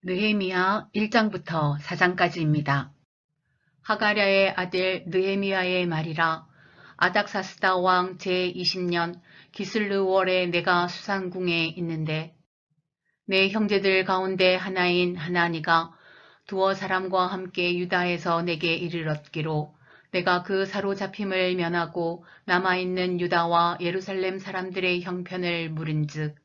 느헤미야 1장부터 4장까지입니다. 하가랴의 아들 느헤미야의 말이라. 아닥사스다 왕 제20년 기슬르월에 내가 수산궁에 있는데 내 형제들 가운데 하나인 하나니가 두어 사람과 함께 유다에서 내게 이르렀기로 내가 그 사로잡힘을 면하고 남아있는 유다와 예루살렘 사람들의 형편을 물은즉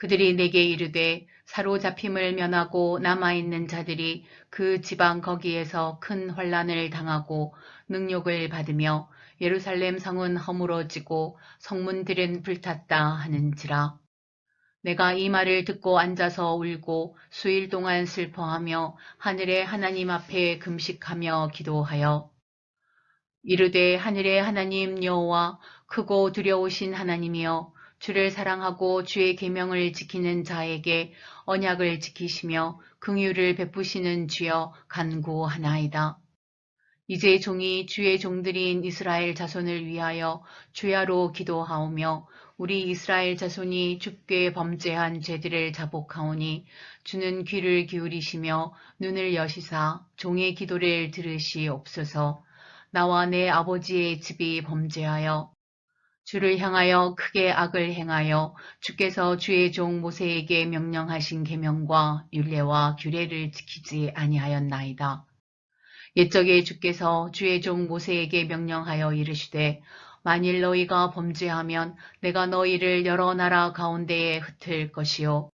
그들이 내게 이르되 사로잡힘을 면하고 남아있는 자들이 그 지방 거기에서 큰 환난을 당하고 능욕을 받으며 예루살렘 성은 허물어지고 성문들은 불탔다 하는지라. 내가 이 말을 듣고 앉아서 울고 수일 동안 슬퍼하며 하늘의 하나님 앞에 금식하며 기도하여 이르되 하늘의 하나님 여호와 크고 두려우신 하나님이여 주를 사랑하고 주의 계명을 지키는 자에게 언약을 지키시며 긍휼을 베푸시는 주여 간구하나이다. 이제 종이 주의 종들인 이스라엘 자손을 위하여 주야로 기도하오며 우리 이스라엘 자손이 주께 범죄한 죄들을 자복하오니 주는 귀를 기울이시며 눈을 여시사 종의 기도를 들으시옵소서. 나와 내 아버지의 집이 범죄하여 주를 향하여 크게 악을 행하여 주께서 주의 종 모세에게 명령하신 계명과 율례와 규례를 지키지 아니하였나이다. 옛적에 주께서 주의 종 모세에게 명령하여 이르시되 만일 너희가 범죄하면 내가 너희를 여러 나라 가운데에 흩을 것이요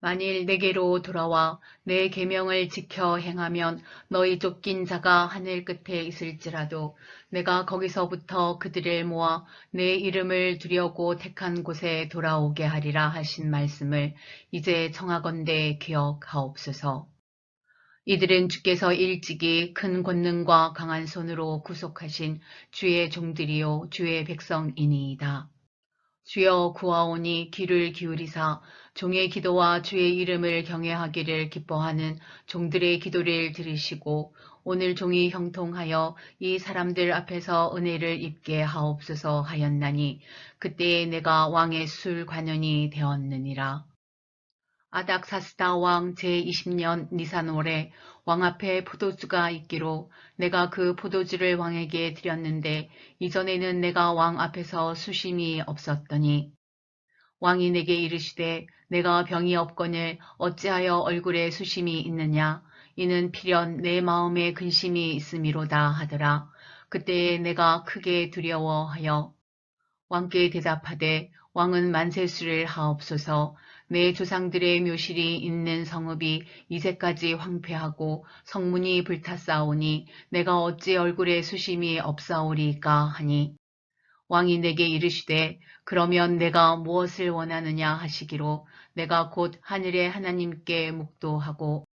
만일 내게로 돌아와 내 계명을 지켜 행하면 너희 쫓긴 자가 하늘 끝에 있을지라도 내가 거기서부터 그들을 모아 내 이름을 두려고 택한 곳에 돌아오게 하리라 하신 말씀을 이제 청하건대 기억하옵소서. 이들은 주께서 일찍이 큰 권능과 강한 손으로 구속하신 주의 종들이요 주의 백성이니이다. 주여 구하오니 귀를 기울이사 종의 기도와 주의 이름을 경외하기를 기뻐하는 종들의 기도를 들으시고 오늘 종이 형통하여 이 사람들 앞에서 은혜를 입게 하옵소서 하였나니 그때에 내가 왕의 술 관원이 되었느니라. 아닥사스다 왕 제20년 니산월에 왕 앞에 포도주가 있기로 내가 그 포도주를 왕에게 드렸는데 이전에는 내가 왕 앞에서 수심이 없었더니 왕이 내게 이르시되 내가 병이 없거늘 어찌하여 얼굴에 수심이 있느냐 이는 필연 내 마음에 근심이 있음이로다 하더라. 그때에 내가 크게 두려워하여 왕께 대답하되 왕은 만세수를 하옵소서. 내 조상들의 묘실이 있는 성읍이 이제까지 황폐하고 성문이 불탔사오니 내가 어찌 얼굴에 수심이 없사오리까 하니 왕이 내게 이르시되 그러면 내가 무엇을 원하느냐 하시기로 내가 곧 하늘의 하나님께 묵도하고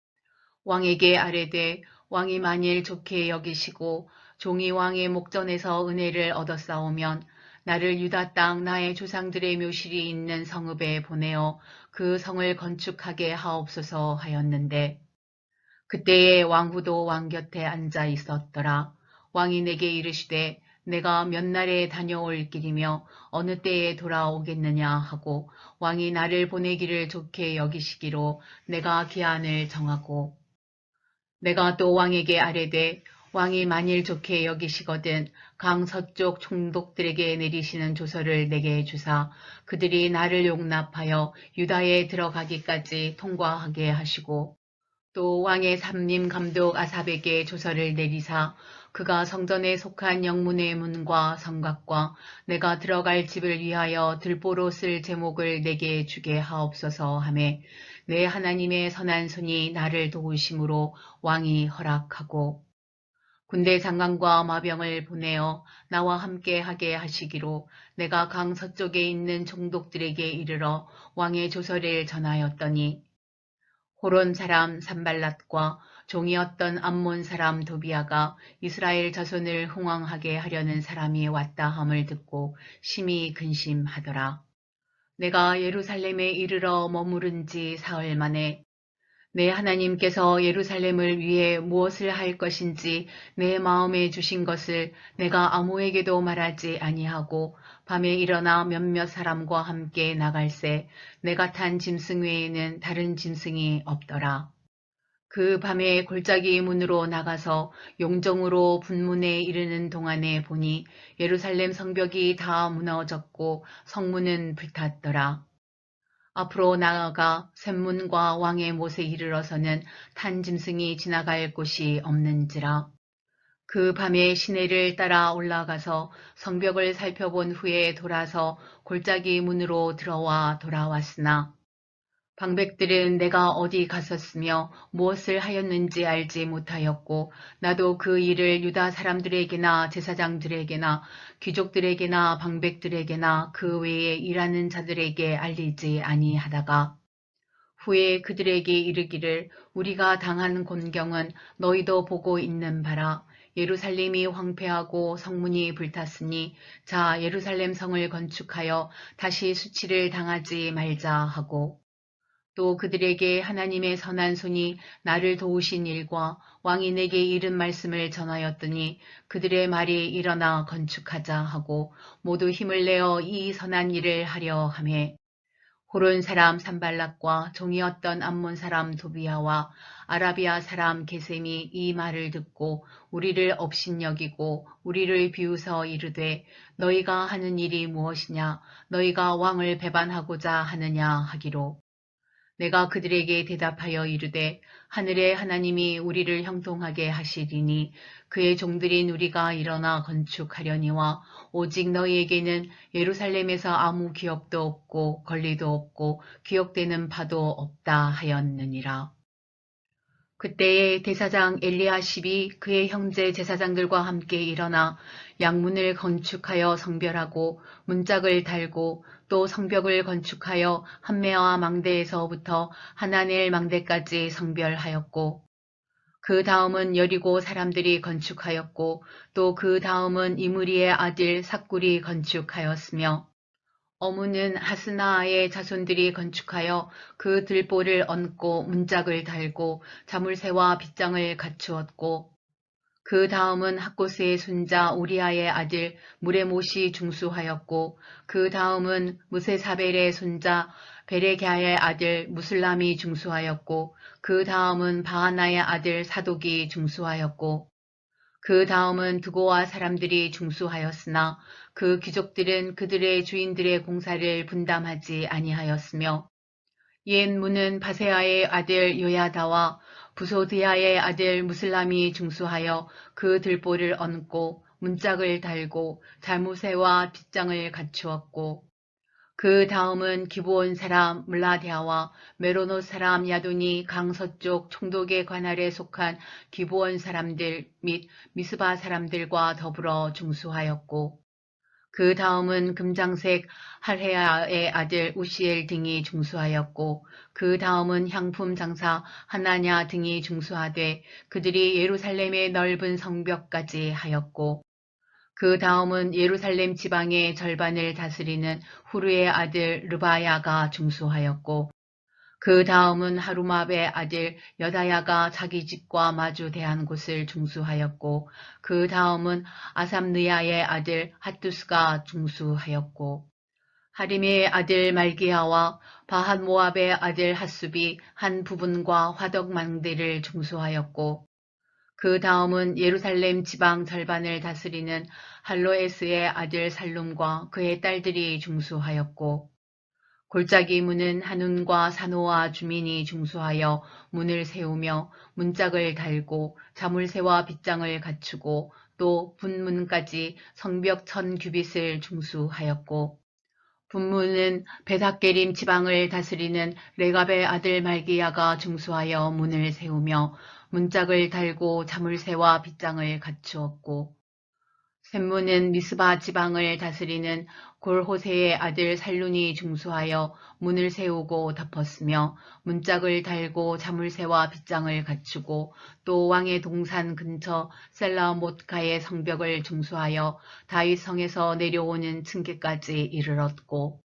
왕에게 아뢰되 왕이 만일 좋게 여기시고 종이 왕의 목전에서 은혜를 얻었사오면 나를 유다 땅 나의 조상들의 묘실이 있는 성읍에 보내어 그 성을 건축하게 하옵소서 하였는데 그때에 왕후도 왕 곁에 앉아 있었더라. 왕이 내게 이르시되 내가 몇 날에 다녀올 길이며 어느 때에 돌아오겠느냐 하고 왕이 나를 보내기를 좋게 여기시기로 내가 기한을 정하고 내가 또 왕에게 아뢰되 왕이 만일 좋게 여기시거든 강 서쪽 총독들에게 내리시는 조서를 내게 주사 그들이 나를 용납하여 유다에 들어가기까지 통과하게 하시고 또 왕의 삼림 감독 아삽에게 조서를 내리사 그가 성전에 속한 영문의 문과 성곽과 내가 들어갈 집을 위하여 들보로 쓸 제목을 내게 주게 하옵소서 하매 내 하나님의 선한 손이 나를 도우심으로 왕이 허락하고 군대 장관과 마병을 보내어 나와 함께 하게 하시기로 내가 강 서쪽에 있는 총독들에게 이르러 왕의 조서를 전하였더니 호론 사람 산발랏과 종이었던 암몬 사람 도비아가 이스라엘 자손을 흥왕하게 하려는 사람이 왔다 함을 듣고 심히 근심하더라. 내가 예루살렘에 이르러 머무른 지 사흘 만에 내 하나님께서 예루살렘을 위해 무엇을 할 것인지 내 마음에 주신 것을 내가 아무에게도 말하지 아니하고 밤에 일어나 몇몇 사람과 함께 나갈새 내가 탄 짐승 외에는 다른 짐승이 없더라. 그 밤에 골짜기 문으로 나가서 용정으로 분문에 이르는 동안에 보니 예루살렘 성벽이 다 무너졌고 성문은 불탔더라. 앞으로 나아가 샘문과 왕의 못에 이르러서는 탄 짐승이 지나갈 곳이 없는지라. 그 밤에 시내를 따라 올라가서 성벽을 살펴본 후에 돌아서 골짜기 문으로 들어와 돌아왔으나 방백들은 내가 어디 갔었으며 무엇을 하였는지 알지 못하였고 나도 그 일을 유다 사람들에게나 제사장들에게나 귀족들에게나 방백들에게나 그 외에 일하는 자들에게 알리지 아니하다가 후에 그들에게 이르기를 우리가 당한 곤경은 너희도 보고 있는 바라. 예루살렘이 황폐하고 성문이 불탔으니 자 예루살렘 성을 건축하여 다시 수치를 당하지 말자 하고 또 그들에게 하나님의 선한 손이 나를 도우신 일과 왕이 내게 이른 말씀을 전하였더니 그들의 말이 일어나 건축하자 하고 모두 힘을 내어 이 선한 일을 하려 하매 호론 사람 산발락과 종이었던 암몬 사람 도비아와 아라비아 사람 게셈이 이 말을 듣고 우리를 업신여기고 우리를 비웃어 이르되 너희가 하는 일이 무엇이냐 너희가 왕을 배반하고자 하느냐 하기로 내가 그들에게 대답하여 이르되 하늘의 하나님이 우리를 형통하게 하시리니 그의 종들인 우리가 일어나 건축하려니와 오직 너희에게는 예루살렘에서 아무 기업도 없고 권리도 없고 기억되는 바도 없다 하였느니라. 그때에 대사장 엘리야십이 그의 형제 제사장들과 함께 일어나 양문을 건축하여 성별하고 문짝을 달고 또 성벽을 건축하여 한메아 망대에서부터 하나넬 망대까지 성별하였고 그 다음은 여리고 사람들이 건축하였고 또 그 다음은 이므리의 아들 삭굴이 건축하였으며 어무는 하스나아의 자손들이 건축하여 그 들보를 얹고 문짝을 달고 자물쇠와 빗장을 갖추었고 그 다음은 학고스의 손자 우리아의 아들 무레못이 중수하였고 그 다음은 무세사벨의 손자 베레갸의 아들 무술람이 중수하였고 그 다음은 바하나의 아들 사독이 중수하였고 그 다음은 드고와 사람들이 중수하였으나 그 귀족들은 그들의 주인들의 공사를 분담하지 아니하였으며 옛 문은 바세아의 아들 요야다와 부소드야의 아들 무슬람이 중수하여 그 들보를 얹고 문짝을 달고 잘무새와 빗장을 갖추었고 그 다음은 기브온 사람 물라디아와 메로노 사람 야돈이 강 서쪽 총독의 관할에 속한 기브온 사람들 및 미스바 사람들과 더불어 중수하였고 그 다음은 금장색 할헤아의 아들 우시엘 등이 중수하였고 그 다음은 향품 장사 하나냐 등이 중수하되 그들이 예루살렘의 넓은 성벽까지 하였고 그 다음은 예루살렘 지방의 절반을 다스리는 후르의 아들 르바야가 중수하였고 그 다음은 하루맙의 아들 여다야가 자기 집과 마주 대한 곳을 중수하였고 그 다음은 아삼느야의 아들 핫두스가 중수하였고 하림의 아들 말기야와 바한 모압의 아들 핫숲이 한 부분과 화덕망대를 중수하였고 그 다음은 예루살렘 지방 절반을 다스리는 할로에스의 아들 살룸과 그의 딸들이 중수하였고 골짜기 문은 한운과 사노아 주민이 중수하여 문을 세우며 문짝을 달고 자물쇠와 빗장을 갖추고 또 분문까지 성벽 1000규빗을 중수하였고 분문은 베닥게림 지방을 다스리는 레갑의 아들 말기야가 중수하여 문을 세우며 문짝을 달고 자물쇠와 빗장을 갖추었고 샘문은 미스바 지방을 다스리는 골호세의 아들 살룬이 중수하여 문을 세우고 덮었으며 문짝을 달고 자물쇠와 빗장을 갖추고 또 왕의 동산 근처 셀라못가의 성벽을 중수하여 다윗 성에서 내려오는 층계까지 이르렀고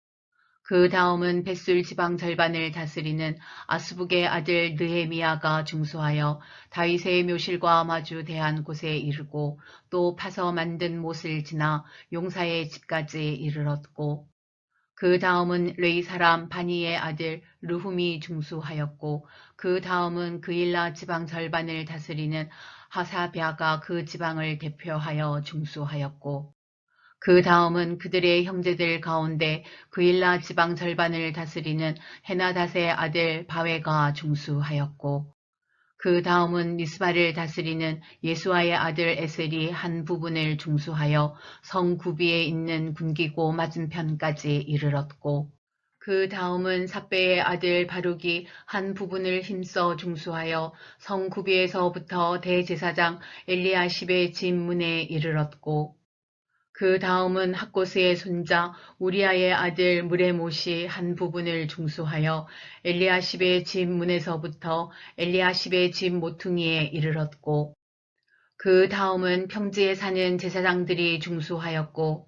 그 다음은 벳술 지방 절반을 다스리는 아스북의 아들 느헤미야가 중수하여 다윗의 묘실과 마주 대한 곳에 이르고 또 파서 만든 못을 지나 용사의 집까지 이르렀고 그 다음은 레위 사람 바니의 아들 르훔이 중수하였고 그 다음은 그일라 지방 절반을 다스리는 하사랴가 그 지방을 대표하여 중수하였고 그 다음은 그들의 형제들 가운데 그일라 지방 절반을 다스리는 헤나닷의 아들 바웨가 중수하였고 그 다음은 미스바를 다스리는 예수아의 아들 에셀이 한 부분을 중수하여 성 구비에 있는 군기고 맞은편까지 이르렀고 그 다음은 삿배의 아들 바룩이 한 부분을 힘써 중수하여 성 구비에서부터 대제사장 엘리야십의 집 문에 이르렀고 그 다음은 학고스의 손자 우리아의 아들 무레못이 한 부분을 중수하여 엘리야십의 집 문에서부터 엘리야십의 집 모퉁이에 이르렀고 그 다음은 평지에 사는 제사장들이 중수하였고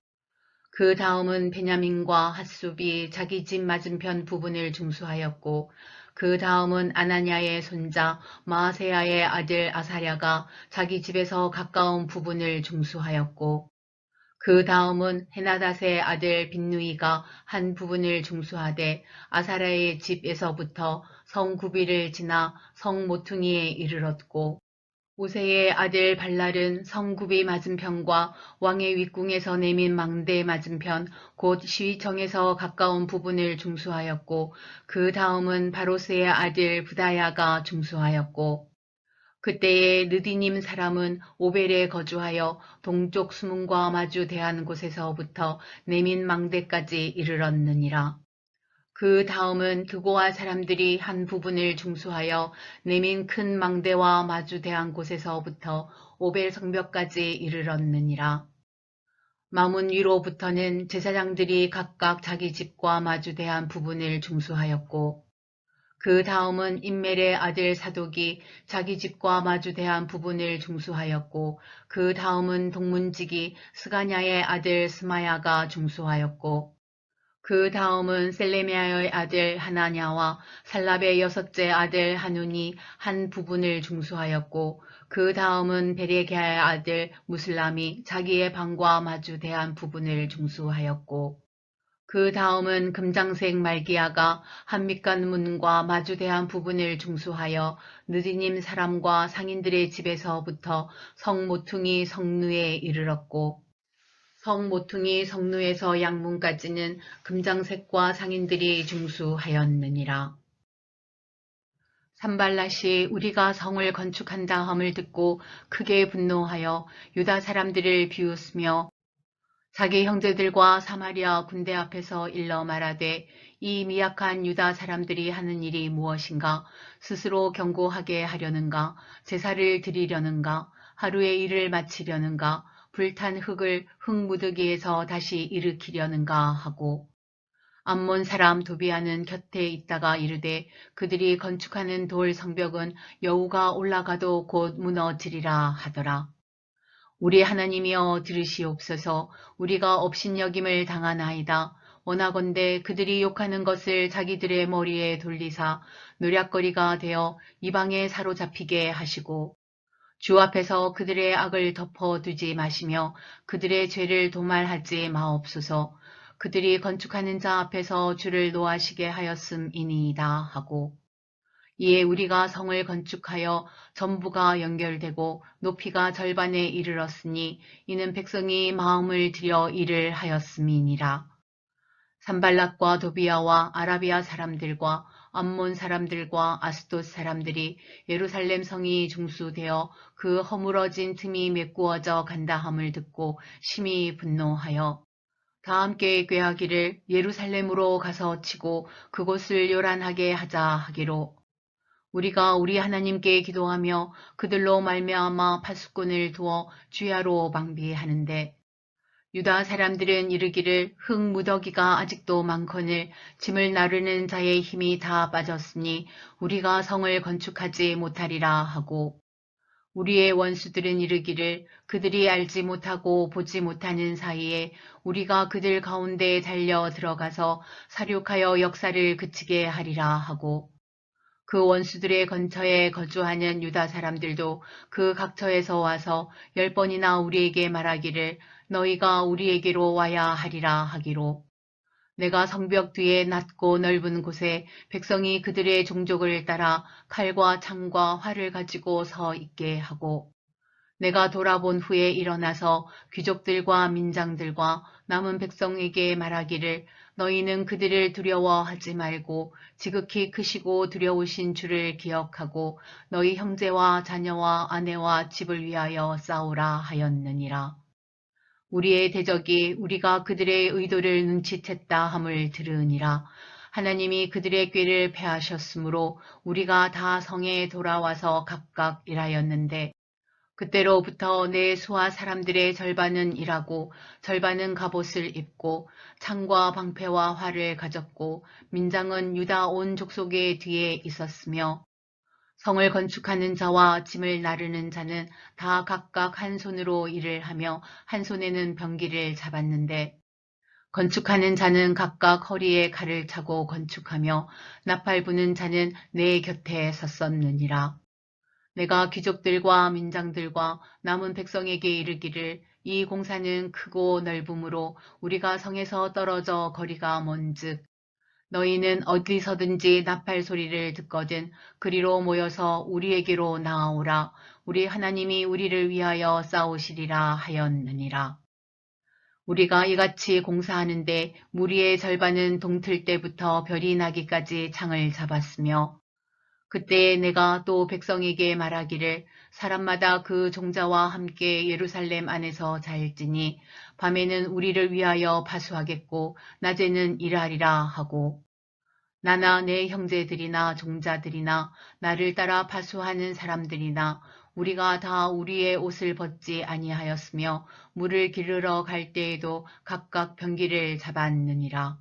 그 다음은 베냐민과 핫숲이 자기 집 맞은편 부분을 중수하였고 그 다음은 아나냐의 손자 마아세야의 아들 아사랴가 자기 집에서 가까운 부분을 중수하였고 그 다음은 헤나닷의 아들 빈누이가 한 부분을 중수하되 아사랴의 집에서부터 성 구비를 지나 성 모퉁이에 이르렀고 우세의 아들 발랄은 성 구비 맞은편과 왕의 윗궁에서 내민 망대 맞은편 곧 시위청에서 가까운 부분을 중수하였고 그 다음은 바로스의 아들 부다야가 중수하였고 그때에 느디님 사람은 오벨에 거주하여 동쪽 수문과 마주 대한 곳에서부터 내민 망대까지 이르렀느니라. 그 다음은 드고아 사람들이 한 부분을 중수하여 내민 큰 망대와 마주 대한 곳에서부터 오벨 성벽까지 이르렀느니라. 마문 위로부터는 제사장들이 각각 자기 집과 마주 대한 부분을 중수하였고 그 다음은 임멜의 아들 사독이 자기 집과 마주 대한 부분을 중수하였고 그 다음은 동문직이 스가냐의 아들 스마야가 중수하였고 그 다음은 셀레미야의 아들 하나냐와 살랍의 여섯째 아들 하눈이 한 부분을 중수하였고 그 다음은 베레게의 아들 무슬람이 자기의 방과 마주 대한 부분을 중수하였고 그 다음은 금장색 말기야가 한밑간 문과 마주대한 부분을 중수하여 느디님 사람과 상인들의 집에서부터 성모퉁이 성루에 이르렀고 성모퉁이 성루에서 양문까지는 금장색과 상인들이 중수하였느니라. 산발랏이 우리가 성을 건축한다 함을 듣고 크게 분노하여 유다 사람들을 비웃으며 자기 형제들과 사마리아 군대 앞에서 일러 말하되 이 미약한 유다 사람들이 하는 일이 무엇인가? 스스로 견고하게 하려는가? 제사를 드리려는가? 하루의 일을 마치려는가? 불탄 흙을 흙무더기에서 다시 일으키려는가 하고 암몬 사람 도비아는 곁에 있다가 이르되 그들이 건축하는 돌 성벽은 여우가 올라가도 곧 무너지리라 하더라. 우리 하나님이여 들으시옵소서. 우리가 업신여김을 당하나이다. 원하건대 그들이 욕하는 것을 자기들의 머리에 돌리사 노략거리가 되어 이방에 사로잡히게 하시고 주 앞에서 그들의 악을 덮어두지 마시며 그들의 죄를 도말하지 마옵소서. 그들이 건축하는 자 앞에서 주를 노하시게 하였음이니이다 하고 이에 우리가 성을 건축하여 전부가 연결되고 높이가 절반에 이르렀으니 이는 백성이 마음을 들여 일을 하였음이니라. 산발락과 도비아와 아라비아 사람들과 암몬 사람들과 아스돗 사람들이 예루살렘 성이 중수되어 그 허물어진 틈이 메꾸어져 간다함을 듣고 심히 분노하여 다 함께 꾀하기를 예루살렘으로 가서 치고 그곳을 요란하게 하자 하기로 우리가 우리 하나님께 기도하며 그들로 말미암아 파수꾼을 두어 주야로 방비하는데 유다 사람들은 이르기를 흙 무더기가 아직도 많거늘 짐을 나르는 자의 힘이 다 빠졌으니 우리가 성을 건축하지 못하리라 하고 우리의 원수들은 이르기를 그들이 알지 못하고 보지 못하는 사이에 우리가 그들 가운데에 달려 들어가서 사륙하여 역사를 그치게 하리라 하고 그 원수들의 근처에 거주하는 유다 사람들도 그 각처에서 와서 10번이나 우리에게 말하기를 너희가 우리에게로 와야 하리라 하기로 내가 성벽 뒤에 낮고 넓은 곳에 백성이 그들의 종족을 따라 칼과 창과 활을 가지고 서 있게 하고 내가 돌아본 후에 일어나서 귀족들과 민장들과 남은 백성에게 말하기를 너희는 그들을 두려워하지 말고 지극히 크시고 두려우신 주를 기억하고 너희 형제와 자녀와 아내와 집을 위하여 싸우라 하였느니라. 우리의 대적이 우리가 그들의 의도를 눈치챘다 함을 들으니라. 하나님이 그들의 꾀를 패하셨으므로 우리가 다 성에 돌아와서 각각 일하였는데 그때로부터 내 수하 사람들의 절반은 일하고 절반은 갑옷을 입고 창과 방패와 활을 가졌고 민장은 유다 온 족속의 뒤에 있었으며 성을 건축하는 자와 짐을 나르는 자는 다 각각 한 손으로 일을 하며 한 손에는 병기를 잡았는데 건축하는 자는 각각 허리에 칼을 차고 건축하며 나팔 부는 자는 내 곁에 섰었느니라. 내가 귀족들과 민장들과 남은 백성에게 이르기를 이 공사는 크고 넓음으로 우리가 성에서 떨어져 거리가 먼즉 너희는 어디서든지 나팔 소리를 듣거든 그리로 모여서 우리에게로 나아오라. 우리 하나님이 우리를 위하여 싸우시리라 하였느니라. 우리가 이같이 공사하는데 무리의 절반은 동틀 때부터 별이 나기까지 창을 잡았으며 그때 내가 또 백성에게 말하기를 사람마다 그 종자와 함께 예루살렘 안에서 잘지니 밤에는 우리를 위하여 파수하겠고 낮에는 일하리라 하고 나나 내 형제들이나 종자들이나 나를 따라 파수하는 사람들이나 우리가 다 우리의 옷을 벗지 아니하였으며 물을 기르러 갈 때에도 각각 병기를 잡았느니라.